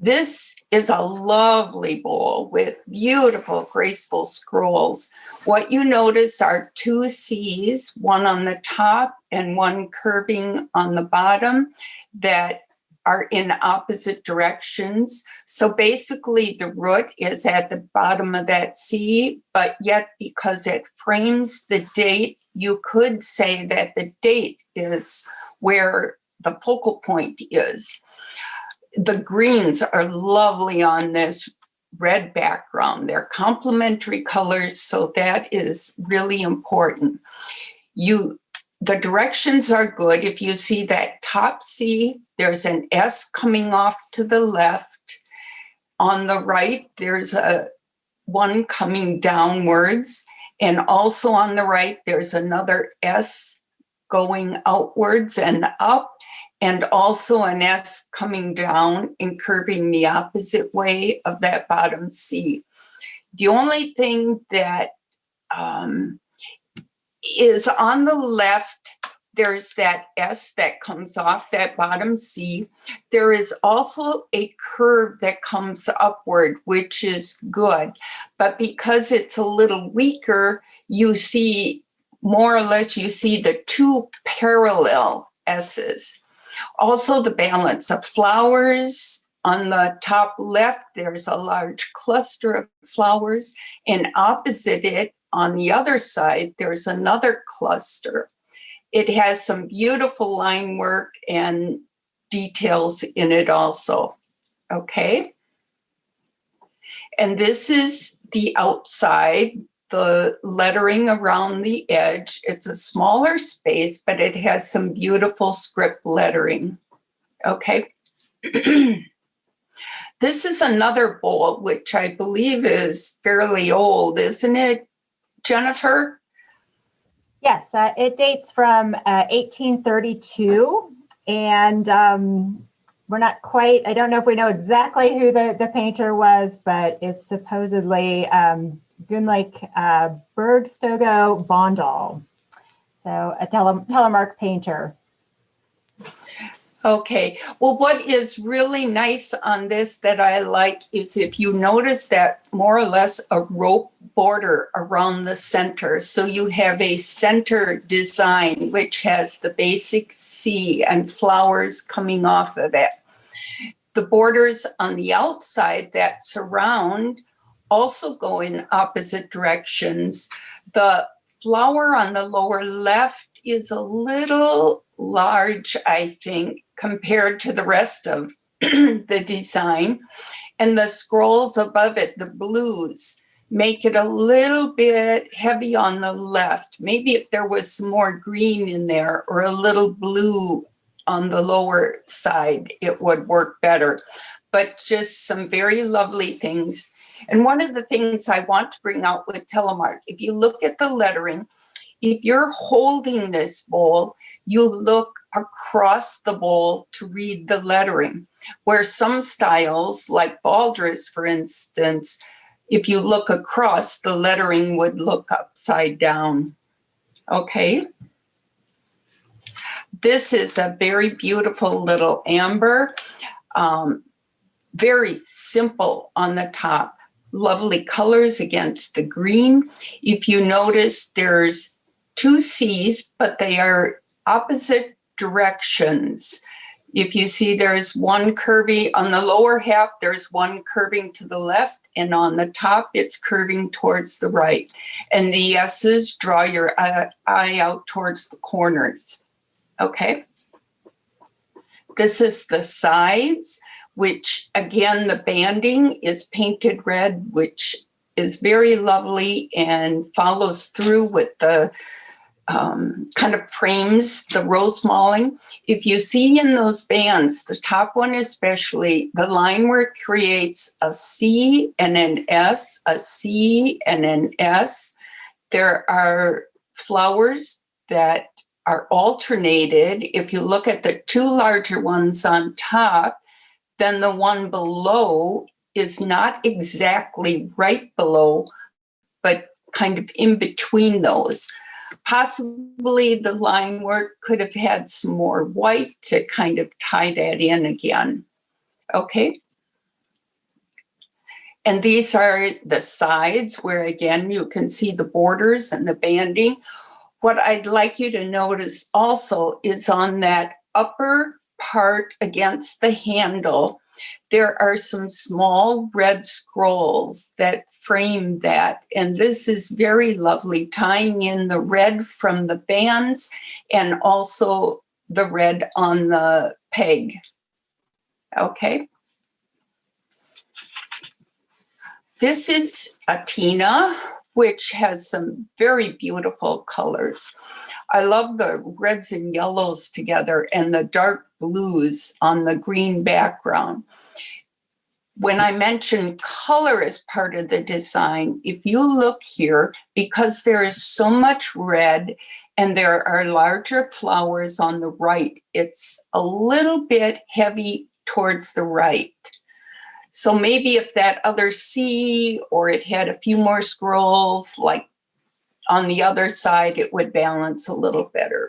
This is a lovely bowl with beautiful, graceful scrolls. What you notice are two C's, one on the top and one curving on the bottom, that are in opposite directions. So basically the root is at the bottom of that C, but yet because it frames the date, you could say that the date is where the focal point is. The greens are lovely on this red background. They're complementary colors, so that is really important. The directions are good. If you see that top C, there's an S coming off to the left. On the right, there's one coming downwards. And also on the right, there's another S going outwards and up, and also an S coming down and curving the opposite way of that bottom C. The only thing that is on the left, there's that S that comes off that bottom C. There is also a curve that comes upward, which is good. But because it's a little weaker, you see, more or less, you see the two parallel S's. Also the balance of flowers. On the top left, there's a large cluster of flowers, and opposite it, on the other side, there's another cluster. It has some beautiful line work and details in it also, okay? And this is the outside, the lettering around the edge. It's a smaller space, but it has some beautiful script lettering, okay? This is another bowl, which I believe is fairly old, isn't it, Jennifer? Yes, it dates from 1832, and we're not quite, I don't know if we know exactly who the painter was, but it's supposedly Gunlik Bergstogo Bondal, so a Telemark painter. Okay, well, what is really nice on this that I like is if you notice that more or less a rope border around the center. So you have a center design, which has the basic C and flowers coming off of it. The borders on the outside that surround also go in opposite directions. The flower on the lower left is a little large, I think, compared to the rest of the design. And the scrolls above it, the blues, make it a little bit heavy on the left. Maybe if there was some more green in there or a little blue on the lower side, it would work better. But just some very lovely things. And one of the things I want to bring out with Telemark, if you look at the lettering, if you're holding this bowl, you look across the bowl to read the lettering, where some styles, like Baldress, for instance, if you look across, the lettering would look upside down. Okay. This is a very beautiful little amber, very simple on the top, lovely colors against the green. If you notice, there's two C's, but they are opposite directions. If you see, there's one curvy on the lower half, there's one curving to the left, and on the top, it's curving towards the right. And the S's draw your eye out towards the corners. Okay. This is the sides, which again, the banding is painted red, which is very lovely and follows through with the kind of frames the Rosemaling. If you see in those bands, the top one especially, the line work creates a C and an S, a C and an S. There are flowers that are alternated. If you look at the two larger ones on top, then the one below is not exactly right below, but kind of in between those. Possibly the line work could have had some more white to kind of tie that in again. Okay. And these are the sides where, again, you can see the borders and the banding. What I'd like you to notice also is on that upper part against the handle, there are some small red scrolls that frame that. And this is very lovely, tying in the red from the bands and also the red on the peg. Okay. This is a Tina, which has some very beautiful colors. I love the reds and yellows together and the dark blues on the green background. When I mention color as part of the design, if you look here, because there is so much red and there are larger flowers on the right, it's a little bit heavy towards the right. So maybe if that other C or it had a few more scrolls, like on the other side, it would balance a little better.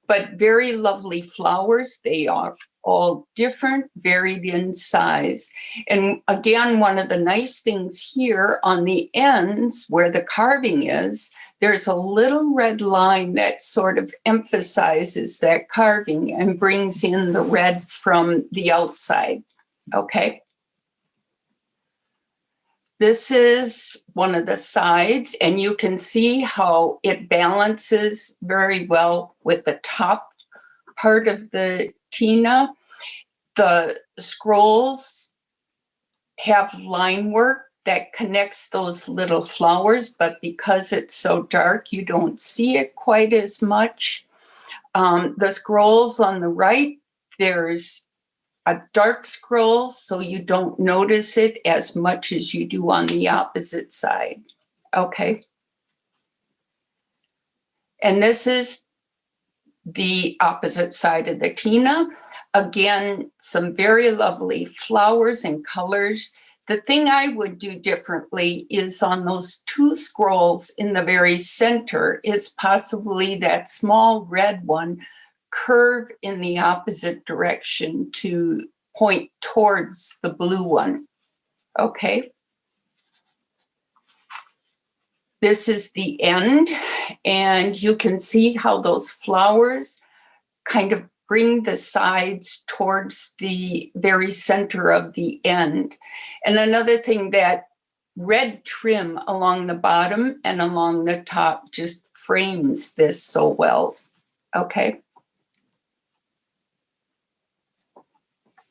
But very lovely flowers. They are all different, varied in size. And again, one of the nice things here on the ends where the carving is, there's a little red line that sort of emphasizes that carving and brings in the red from the outside. Okay. This is one of the sides, and you can see how it balances very well with the top part of the Tina. The scrolls have line work that connects those little flowers, but because it's so dark, you don't see it quite as much. The scrolls on the right, there's a dark scroll, so you don't notice it as much as you do on the opposite side. Okay. And this is the opposite side of the Tina. Again, some very lovely flowers and colors. The thing I would do differently is on those two scrolls in the very center is possibly that small red one curve in the opposite direction to point towards the blue one. Okay. This is the end, and you can see how those flowers kind of bring the sides towards the very center of the end. And another thing, that red trim along the bottom and along the top just frames this so well. Okay.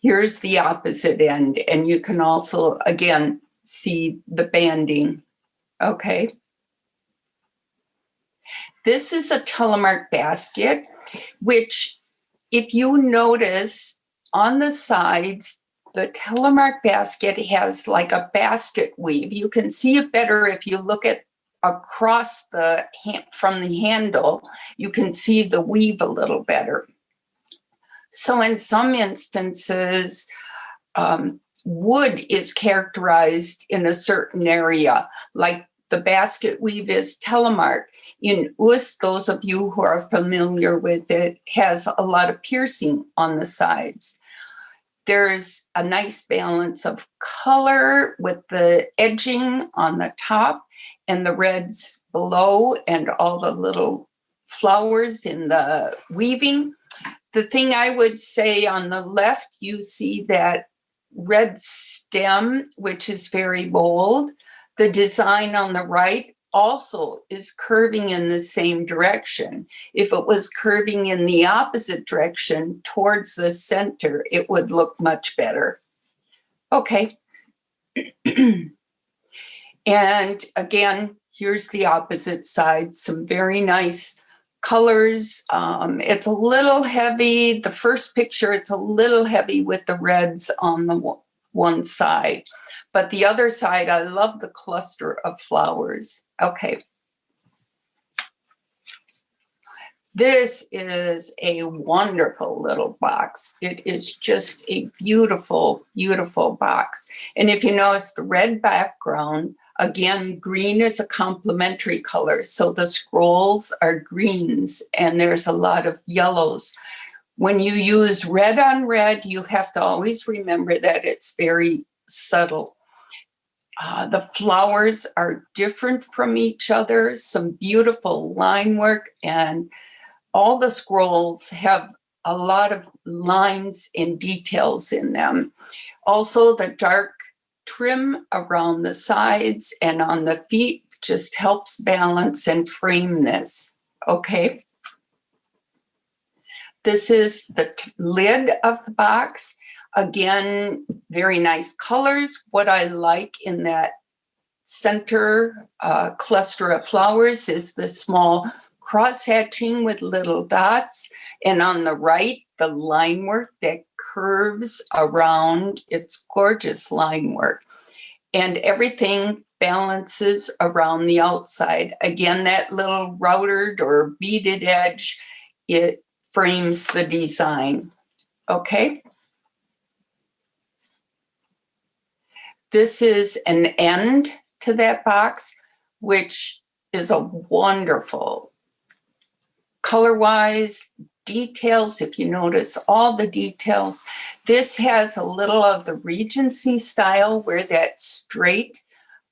Here's the opposite end, and you can also, again, see the banding. Okay. This is a Telemark basket, which, if you notice on the sides, the Telemark basket has like a basket weave. You can see it better if you look at across the from the handle, you can see the weave a little better. So in some instances, wood is characterized in a certain area, like the basket weave is Telemark. In Ust, those of you who are familiar with it, has a lot of piercing on the sides. There's a nice balance of color with the edging on the top and the reds below and all the little flowers in the weaving. The thing I would say, on the left, you see that red stem, which is very bold. The design on the right also is curving in the same direction. If it was curving in the opposite direction towards the center, it would look much better. Okay. And again, here's the opposite side, some very nice colors. It's a little heavy. The first picture, it's a little heavy with the reds on the one side. But the other side, I love the cluster of flowers. Okay. This is a wonderful little box. It is just a beautiful, beautiful box. And if you notice the red background, again, green is a complementary color. So the scrolls are greens and there's a lot of yellows. When you use red on red, you have to always remember that it's very subtle. The flowers are different from each other, some beautiful line work, and all the scrolls have a lot of lines and details in them. Also, the dark trim around the sides and on the feet just helps balance and frame this. Okay. This is the lid of the box. Again, very nice colors. What I like in that center cluster of flowers is the small cross hatching with little dots. And on the right, the line work that curves around. It's gorgeous line work. And everything balances around the outside. Again, that little routed or beaded edge, it frames the design. Okay. This is an end to that box, which is a wonderful color-wise details. If you notice all the details, this has a little of the Regency style where that straight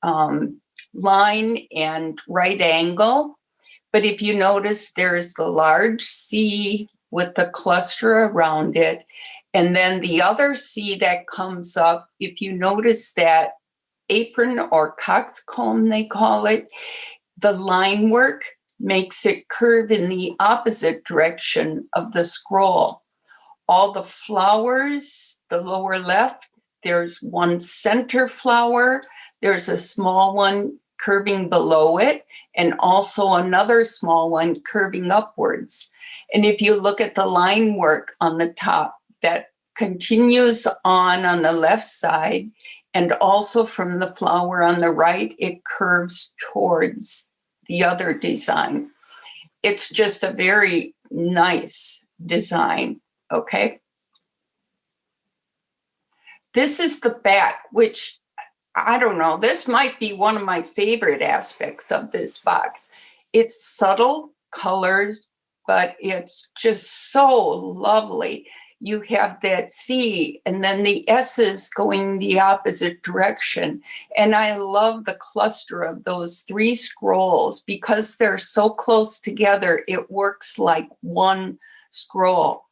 line and right angle. But if you notice, there's the large C with the cluster around it. And then the other C that comes up, if you notice that apron or coxcomb, they call it, the line work makes it curve in the opposite direction of the scroll. All the flowers, the lower left, there's one center flower, there's a small one curving below it, and also another small one curving upwards. And if you look at the line work on the top, that continues on the left side, and also from the flower on the right, it curves towards the other design. It's just a very nice design, okay? This is the back, which, I don't know, this might be one of my favorite aspects of this box. It's subtle colors, but it's just so lovely. You have that C and then the S's going the opposite direction. And I love the cluster of those three scrolls because they're so close together, it works like one scroll.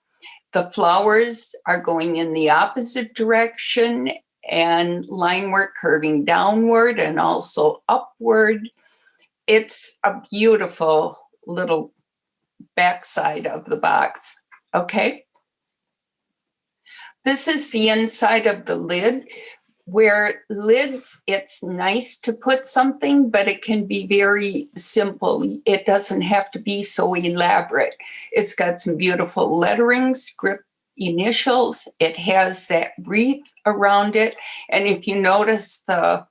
The flowers are going in the opposite direction and line work curving downward and also upward. It's a beautiful little backside of the box, okay? This is the inside of the lid, where lids, it's nice to put something, but it can be very simple. It doesn't have to be so elaborate. It's got some beautiful lettering, script initials. It has that wreath around it. And if you notice the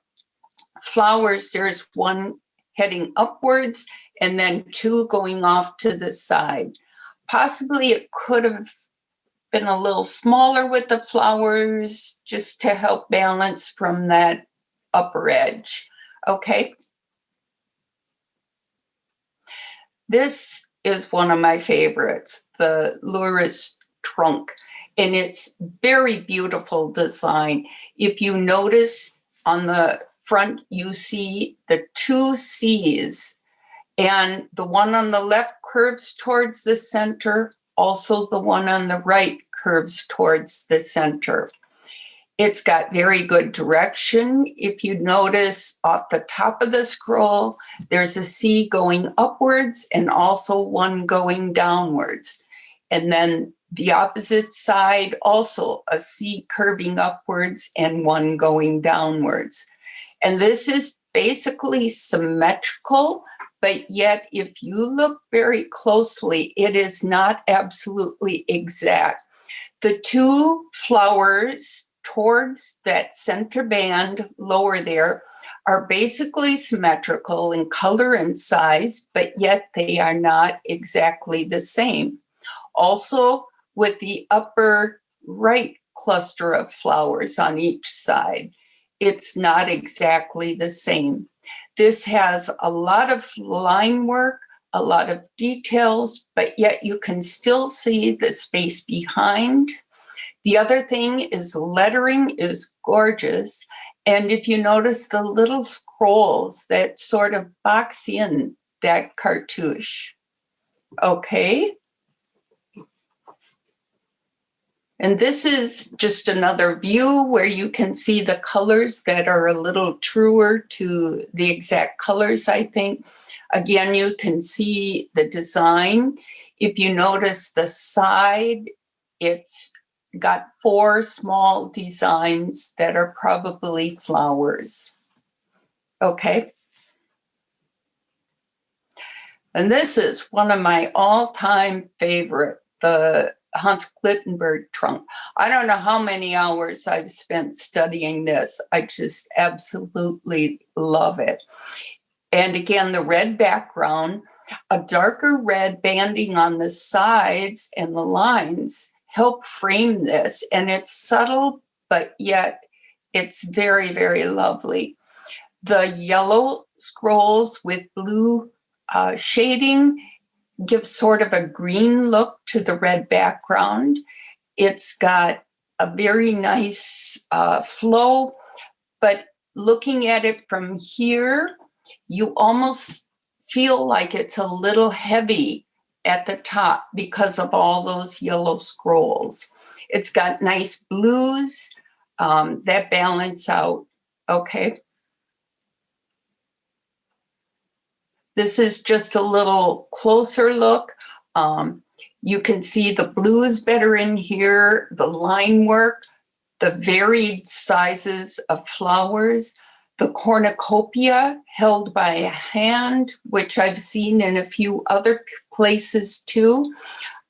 flowers, there's one heading upwards and then two going off to the side. Possibly it could have been a little smaller with the flowers just to help balance from that upper edge. Okay. This is one of my favorites, the Luris trunk, and it's very beautiful design. If you notice on the front, you see the two C's, and the one on the left curves towards the center. Also, the one on the right curves towards the center. It's got very good direction. If you notice off the top of the scroll, there's a C going upwards and also one going downwards. And then the opposite side, also a C curving upwards and one going downwards. And this is basically symmetrical, but yet if you look very closely, it is not absolutely exact. The two flowers towards that center band lower there are basically symmetrical in color and size, but yet they are not exactly the same. Also, with the upper right cluster of flowers on each side, it's not exactly the same. This has a lot of line work, a lot of details, but yet you can still see the space behind. The other thing is lettering is gorgeous, And if you notice the little scrolls that sort of box in that cartouche, okay? And this is just another view where you can see the colors that are a little truer to the exact colors, I think. Again, you can see the design. If you notice the side, it's got 4 small designs that are probably flowers. Okay. And this is one of my all-time favorite, the Hans Klittenberg trunk. I don't know how many hours I've spent studying this. I just absolutely love it. And again, the red background, a darker red banding on the sides and the lines help frame this. And it's subtle, but yet it's very, very lovely. The yellow scrolls with blue shading gives sort of a green look to the red background. It's got a very nice flow, but looking at it from here, you almost feel like it's a little heavy at the top because of all those yellow scrolls. It's got nice blues that balance out, okay? This is just a little closer look. You can see the blues better in here, the line work, the varied sizes of flowers, the cornucopia held by a hand, which I've seen in a few other places too.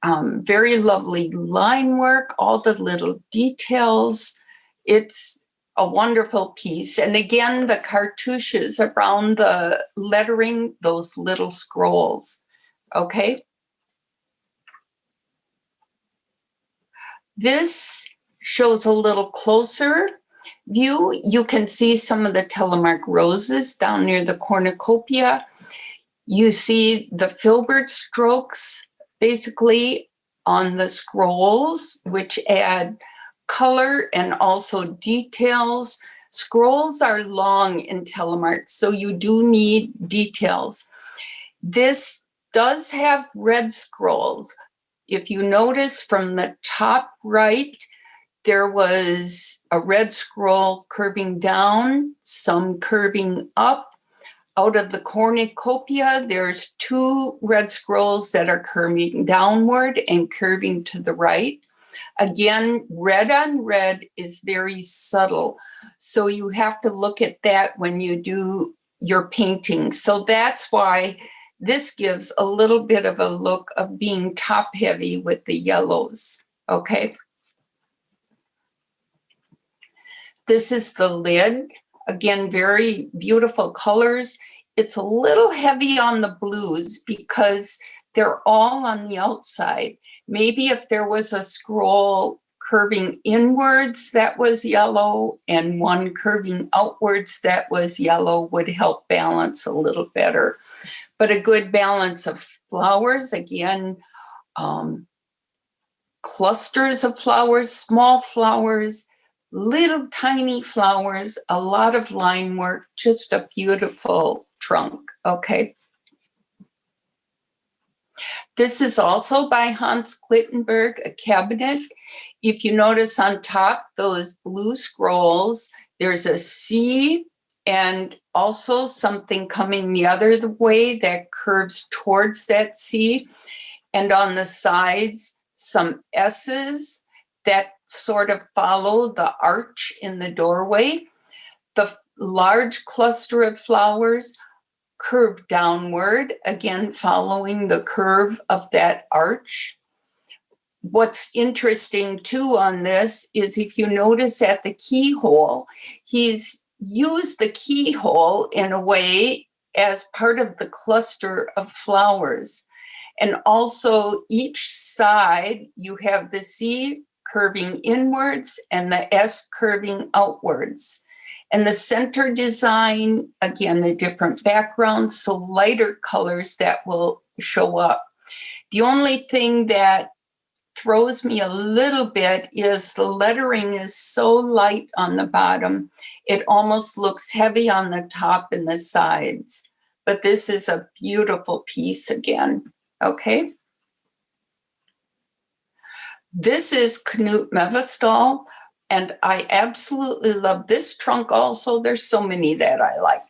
Very lovely line work, all the little details. It's a wonderful piece. And again, the cartouches around the lettering, those little scrolls, okay? This shows a little closer view. You can see some of the Telemark roses down near the cornucopia. You see the filbert strokes basically on the scrolls, which add color and also details. Scrolls are long in Telemark, so you do need details. This does have red scrolls. If you notice from the top right, there was a red scroll curving down, some curving up. Out of the cornucopia, there's 2 red scrolls that are curving downward and curving to the right. Again, red on red is very subtle. So you have to look at that when you do your painting. So that's why this gives a little bit of a look of being top heavy with the yellows, okay? This is the lid. Again, very beautiful colors. It's a little heavy on the blues because they're all on the outside. Maybe if there was a scroll curving inwards that was yellow and one curving outwards that was yellow would help balance a little better. But a good balance of flowers, again, clusters of flowers, small flowers, little tiny flowers, a lot of line work, just a beautiful trunk, okay? This is also by Hans Klittenberg, a cabinet. If you notice on top, those blue scrolls, there's a C and also something coming the other way that curves towards that C. And on the sides, some S's that sort of follow the arch in the doorway. The large cluster of flowers curve downward, again, following the curve of that arch. What's interesting too on this is if you notice at the keyhole, he's used the keyhole in a way as part of the cluster of flowers. And also each side, you have the C curving inwards and the S curving outwards. And the center design, again, a different background, so lighter colors that will show up. The only thing that throws me a little bit is the lettering is so light on the bottom. It almost looks heavy on the top and the sides. But this is a beautiful piece again, okay? This is Knut Mevestall, and I absolutely love this trunk also. There's so many that I like.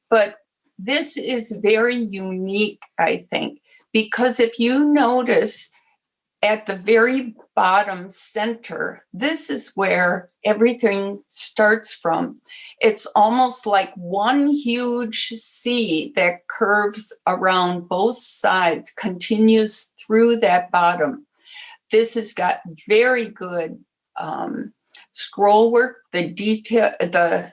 But this is very unique, I think, because if you notice at the very bottom center, this is where everything starts from. It's almost like one huge C that curves around both sides, continues through that bottom. This has got very good scroll work, the detail, the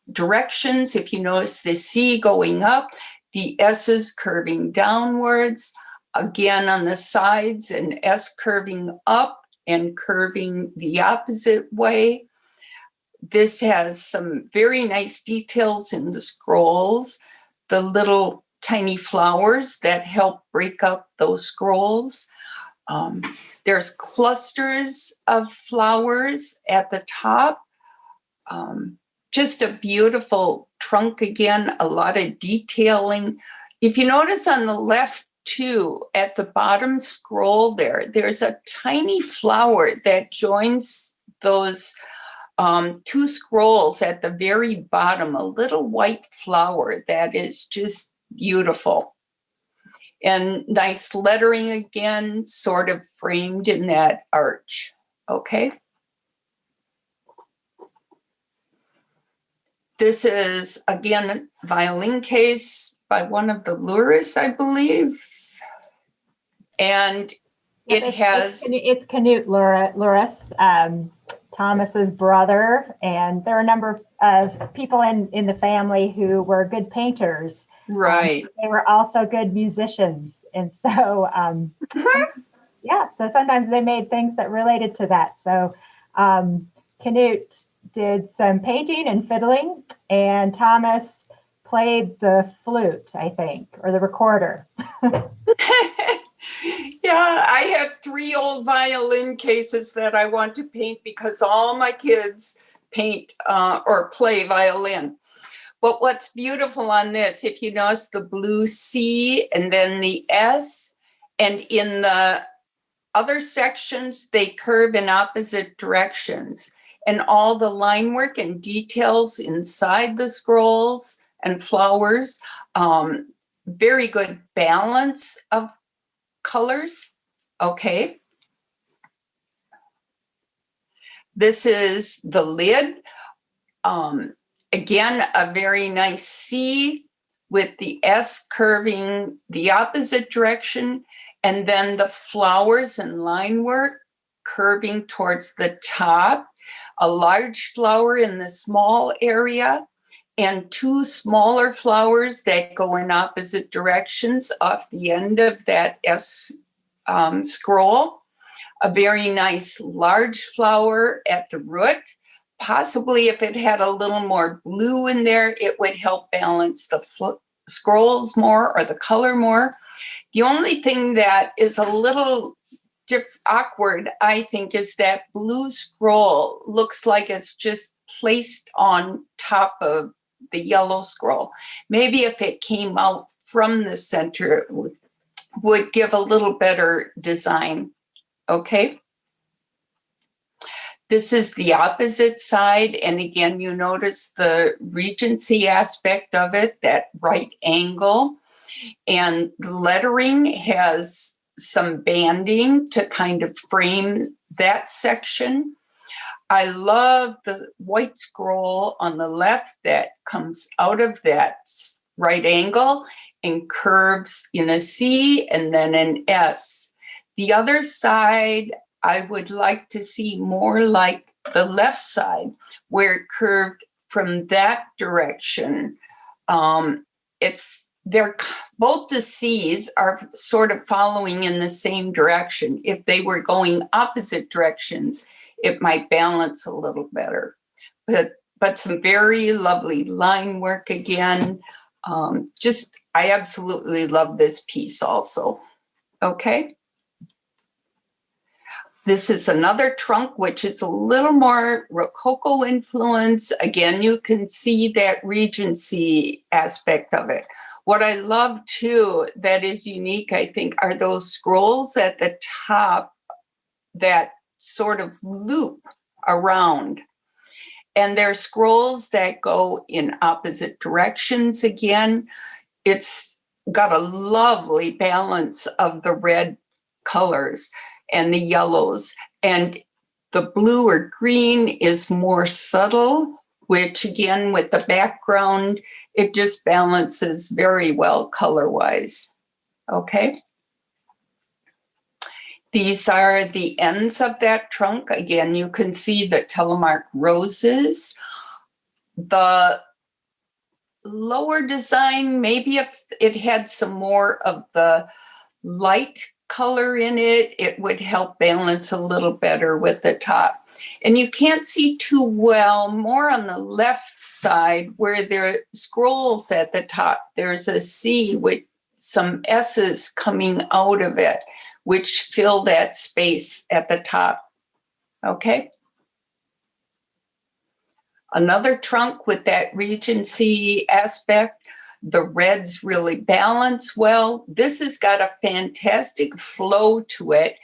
directions. If you notice the C going up, the S's curving downwards, again on the sides, and S curving up and curving the opposite way. This has some very nice details in the scrolls, the little tiny flowers that help break up those scrolls. There's clusters of flowers at the top. Just a beautiful trunk again, a lot of detailing. If you notice on the left too, at the bottom scroll there's a tiny flower that joins those two scrolls at the very bottom, a little white flower that is just beautiful. And nice lettering again, sort of framed in that arch, okay? This is, again, a violin case by one of the Luris, I believe. And it has... It's Knut Luris, Thomas's brother, and there are a number of people in the family who were good painters. Right. They were also good musicians. And so, yeah, so sometimes they made things that related to that. So Knut did some painting and fiddling, and Thomas played the flute, I think, or the recorder. Yeah, I have 3 old violin cases that I want to paint because all my kids paint or play violin. But what's beautiful on this, if you notice the blue C and then the S, and in the other sections, they curve in opposite directions. And all the line work and details inside the scrolls and flowers, very good balance of colors, okay. This is the lid. Again, a very nice C with the S curving the opposite direction, and then the flowers and line work curving towards the top, a large flower in the small area, and 2 smaller flowers that go in opposite directions off the end of that S scroll. A very nice large flower at the root. Possibly if it had a little more blue in there, it would help balance the scrolls more or the color more. The only thing that is a little awkward, I think, is that blue scroll looks like it's just placed on top of the yellow scroll. Maybe if it came out from the center, it would give a little better design, okay? This is the opposite side, and again, you notice the Regency aspect of it, that right angle, and the lettering has some banding to kind of frame that section. I love the white scroll on the left that comes out of that right angle and curves in a C and then an S. The other side, I would like to see more like the left side, where it curved from that direction. Both the C's are sort of following in the same direction. If they were going opposite directions, it might balance a little better. But some very lovely line work again. I absolutely love this piece also. Okay. This is another trunk, which is a little more Rococo influence. Again, you can see that Regency aspect of it. What I love too, that is unique, I think, are those scrolls at the top that sort of loop around. And they're scrolls that go in opposite directions again. It's got a lovely balance of the red colors and the yellows, and the blue or green is more subtle, which again, with the background, it just balances very well color-wise. Okay. These are the ends of that trunk. Again, you can see the Telemark roses. The lower design, maybe if it had some more of the light color in it, it would help balance a little better with the top. And you can't see too well, more on the left side where there are scrolls at the top. There's a C with some S's coming out of it, which fill that space at the top. Okay. Another trunk with that Regency aspect. The reds really balance well. This has got a fantastic flow to it.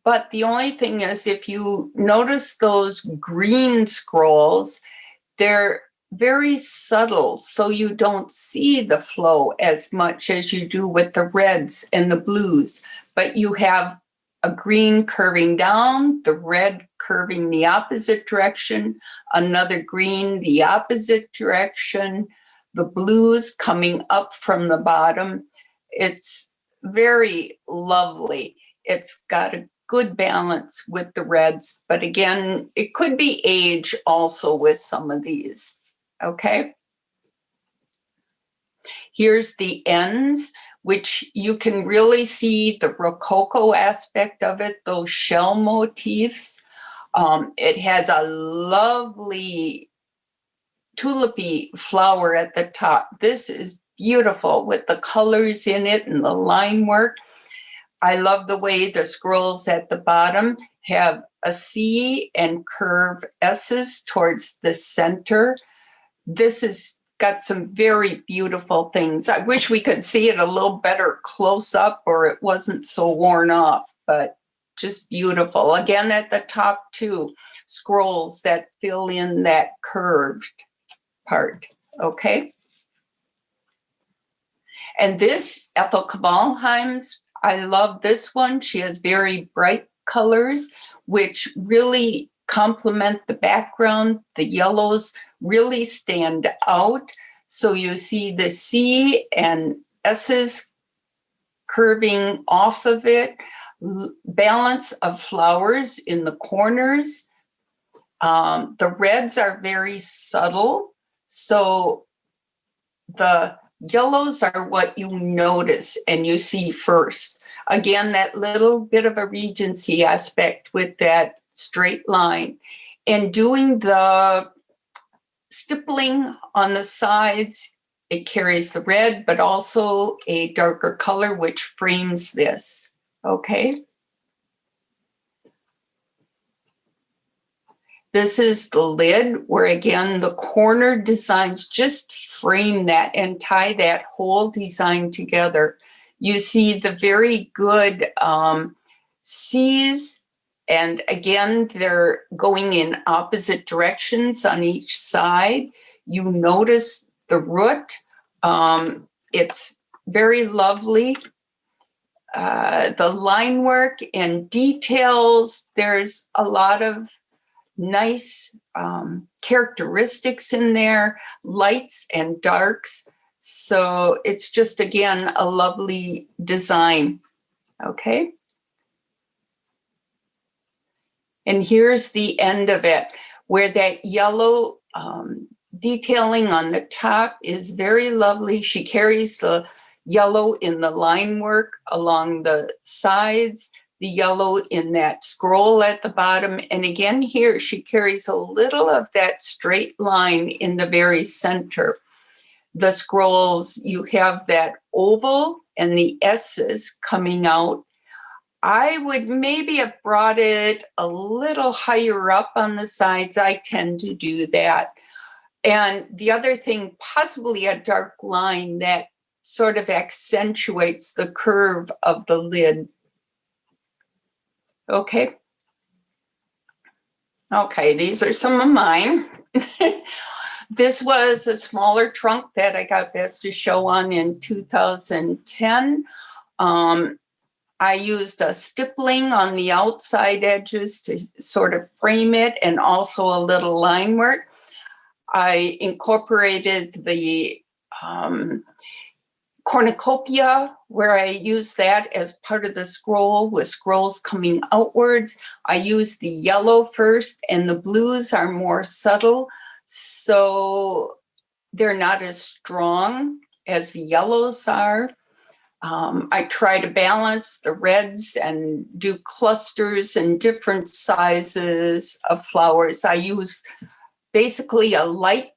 But the only thing is, if you notice those green scrolls, they're very subtle, so you don't see the flow as much as you do with the reds and the blues. But you have a green curving down, the red curving the opposite direction, another green the opposite direction, the blues coming up from the bottom. It's very lovely. It's got a good balance with the reds, but again, it could be age also with some of these, okay? Here's the ends, which you can really see the Rococo aspect of it, those shell motifs. It has a lovely tulipy flower at the top. This is beautiful with the colors in it and the line work. I love the way the scrolls at the bottom have a C and curve S's towards the center. This has got some very beautiful things. I wish we could see it a little better close up or it wasn't so worn off, but just beautiful. Again, at the top too, scrolls that fill in that curved part, okay? And this, Ethel Kamalheim's, I love this one. She has very bright colors, which really complement the background. The yellows really stand out. So you see the C and S's curving off of it, balance of flowers in the corners. The reds are very subtle. So the yellows are what you notice and you see first. Again, that little bit of a Regency aspect with that straight line. And doing the stippling on the sides, it carries the red, but also a darker color, which frames this, okay? This is the lid where, again, the corner designs just frame that and tie that whole design together. You see the very good C's, and again, they're going in opposite directions on each side. You notice the root. It's very lovely. The line work and details, there's a lot of nice characteristics in there, lights and darks. So it's just, again, a lovely design, okay? And here's the end of it, where that yellow detailing on the top is very lovely. She carries the yellow in the line work along the sides, the yellow in that scroll at the bottom. And again, here she carries a little of that straight line in the very center. The scrolls, you have that oval and the S's coming out. I would maybe have brought it a little higher up on the sides. I tend to do that. And the other thing, possibly a dark line that sort of accentuates the curve of the lid. Okay. Okay, these are some of mine. This was a smaller trunk that I got Best to Show on in 2010. I used a stippling on the outside edges to sort of frame it, and also a little line work. I incorporated the Cornucopia, where I used that as part of the scroll with scrolls coming outwards. I used the yellow first, and the blues are more subtle, so they're not as strong as the yellows are. I try to balance the reds and do clusters and different sizes of flowers. I use basically a light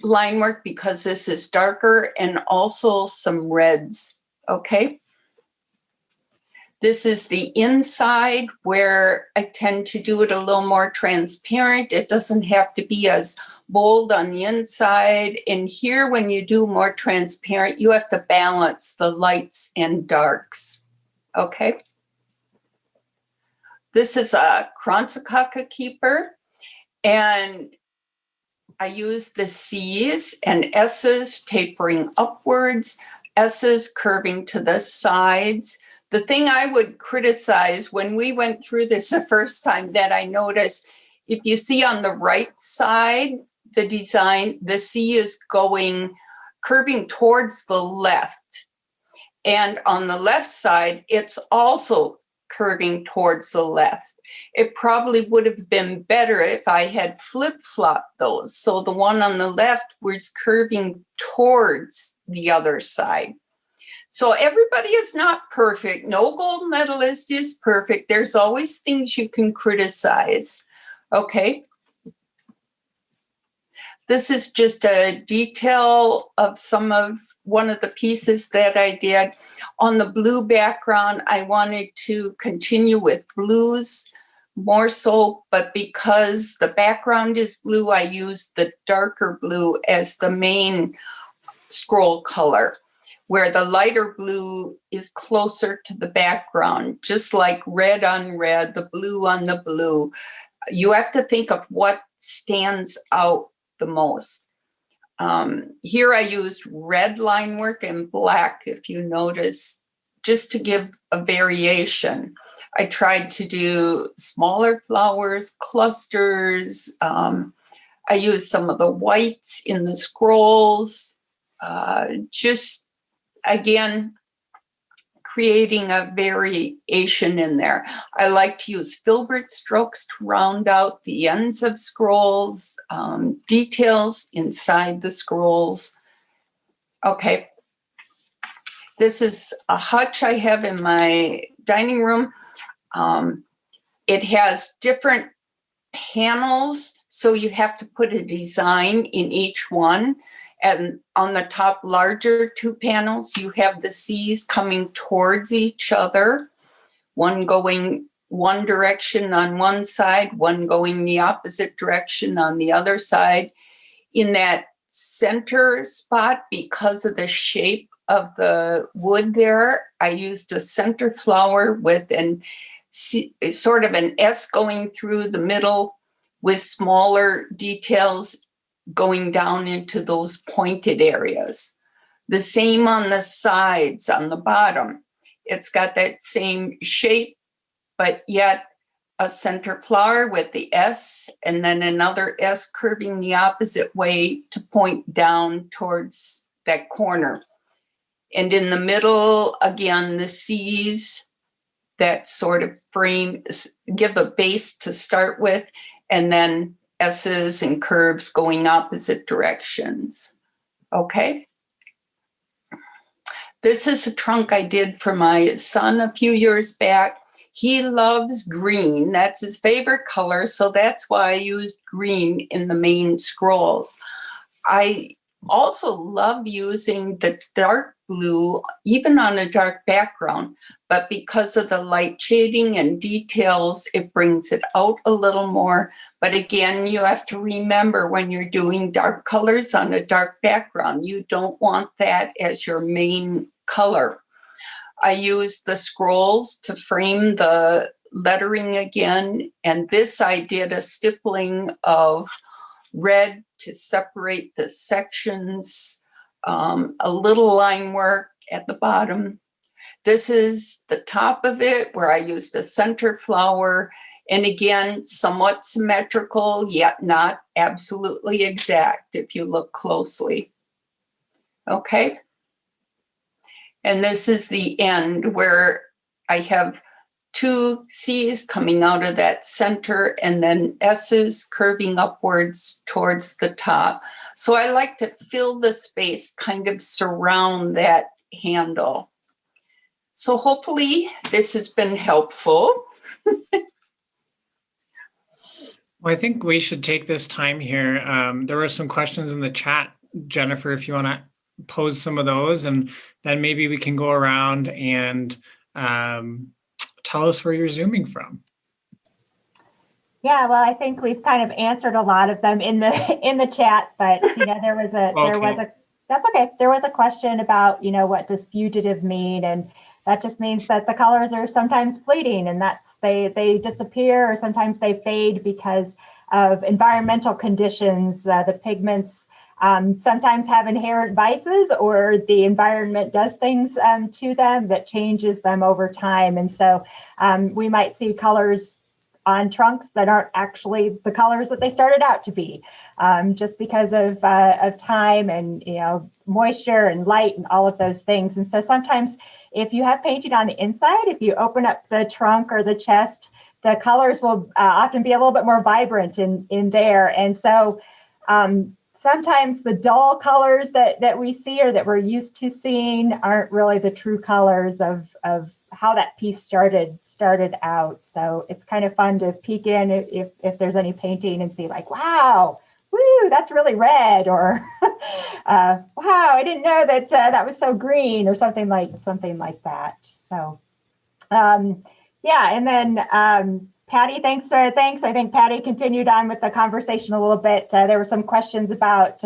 line work because this is darker, and also some reds. Okay. This is the inside, where I tend to do it a little more transparent. It doesn't have to be as bold on the inside. And here, when you do more transparent, you have to balance the lights and darks. Okay. This is a Cornucopia keeper, and I use the C's and S's tapering upwards, S's curving to the sides. The thing I would criticize when we went through this the first time that I noticed, if you see on the right side, the design, the C is curving towards the left. And on the left side, it's also curving towards the left. It probably would have been better if I had flip-flopped those. So the one on the left was curving towards the other side. So everybody is not perfect. No gold medalist is perfect. There's always things you can criticize. Okay. This is just a detail of one of the pieces that I did. On the blue background, I wanted to continue with blues more so, but because the background is blue, I used the darker blue as the main scroll color, where the lighter blue is closer to the background, just like red on red, the blue on the blue. You have to think of what stands out the most. Here I used red line work and black, if you notice, just to give a variation. I tried to do smaller flowers, clusters. I used some of the whites in the scrolls, just, again, creating a variation in there. I like to use filbert strokes to round out the ends of scrolls, details inside the scrolls. Okay. This is a hutch I have in my dining room. It has different panels, so you have to put a design in each one. And on the top larger two panels, you have the C's coming towards each other, one going one direction on one side, one going the opposite direction on the other side. In that center spot, because of the shape of the wood there, I used a center flower with sort of an S going through the middle with smaller details going down into those pointed areas. The same on the sides, on the bottom. It's got that same shape, but yet a center flower with the S, and then another S curving the opposite way to point down towards that corner. And in the middle, again, the C's that sort of frame, give a base to start with, and then S's and curves going opposite directions. Okay. This is a trunk I did for my son a few years back. He loves green. That's his favorite color. So that's why I used green in the main scrolls. I Also love using the dark blue, even on a dark background, but because of the light shading and details, it brings it out a little more. But again, you have to remember when you're doing dark colors on a dark background, you don't want that as your main color. I use the scrolls to frame the lettering again. And this I did a stippling of red to separate the sections, a little line work at the bottom. This is the top of it where I used a center flower. And again, somewhat symmetrical, yet not absolutely exact if you look closely. Okay. And this is the end where I have two C's coming out of that center and then S's curving upwards towards the top. So I like to fill the space, kind of surround that handle. So hopefully this has been helpful. Well, I think we should take this time here. There were some questions in the chat, Jennifer, if you want to pose some of those, and then maybe we can go around and tell us where you're Zooming from. Yeah, well, I think we've kind of answered a lot of them in the chat, but there was a question about what does fugitive mean, and that just means that the colors are sometimes fleeting, and they disappear, or sometimes they fade because of environmental conditions. The pigments sometimes have inherent vices, or the environment does things to them that changes them over time. And so we might see colors on trunks that aren't actually the colors that they started out to be, just because of time and moisture and light and all of those things. And so sometimes if you have painting on the inside, if you open up the trunk or the chest, the colors will often be a little bit more vibrant in there. And so sometimes the dull colors that we see or that we're used to seeing aren't really the true colors of how that piece started out. So it's kind of fun to peek in if there's any painting and see like, wow, woo, that's really red, or wow, I didn't know that that was so green, or something like that. So yeah, and then Patty, thanks. I think Patty continued on with the conversation a little bit. There were some questions about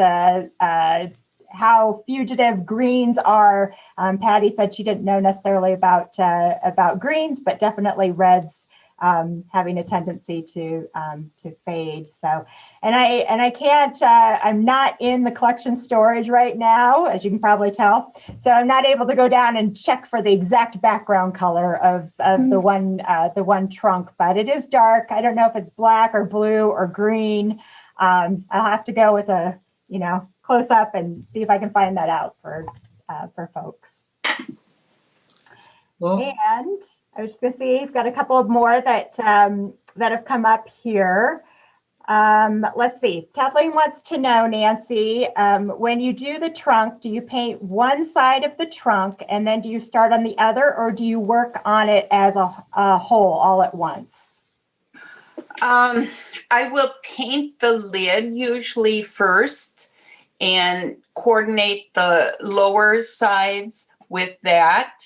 how fugitive greens are. Patty said she didn't know necessarily about greens, but definitely reds having a tendency to fade. So, and I can't. I'm not in the collection storage right now, as you can probably tell. So I'm not able to go down and check for the exact background color of the one trunk, but it is dark. I don't know if it's black or blue or green. I'll have to go with a close up and see if I can find that out for folks. Well, and I was just going to see, we've got a couple of more that have come up here. Let's see. Kathleen wants to know, Nancy, when you do the trunk, do you paint one side of the trunk and then do you start on the other, or do you work on it as a whole all at once? I will paint the lid usually first and coordinate the lower sides with that,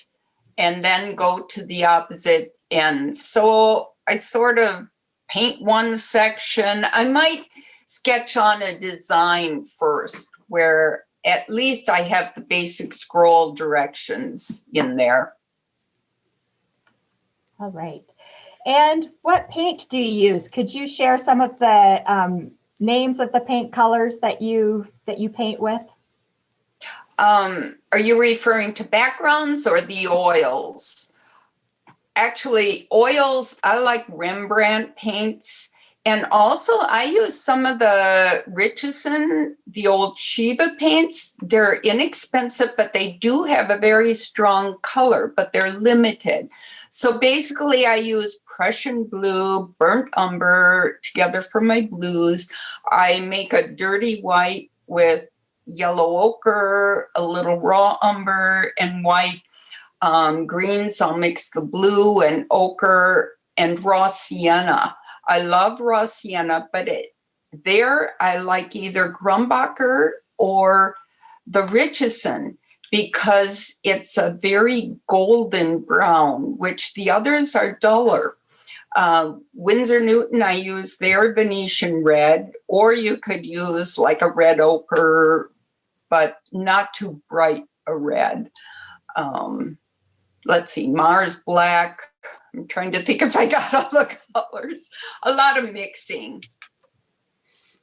and then go to the opposite end. So I sort of paint one section. I might sketch on a design first where at least I have the basic scroll directions in there. All right. And what paint do you use? Could you share some of the names of the paint colors that you paint with? Are you referring to backgrounds or the oils? Actually, oils, I like Rembrandt paints. And also I use some of the Richardson, the old Shiva paints. They're inexpensive, but they do have a very strong color, but they're limited. So basically I use Prussian blue, burnt umber together for my blues. I make a dirty white with yellow ochre, a little raw umber, and white. Greens, I'll mix the blue and ochre and raw sienna. I love raw sienna, but I like either Grumbacher or the Richardson because it's a very golden brown, which the others are duller. Winsor Newton, I use their Venetian red, or you could use like a red ochre, but not too bright a red. Let's see, Mars Black. I'm trying to think if I got all the colors. A lot of mixing.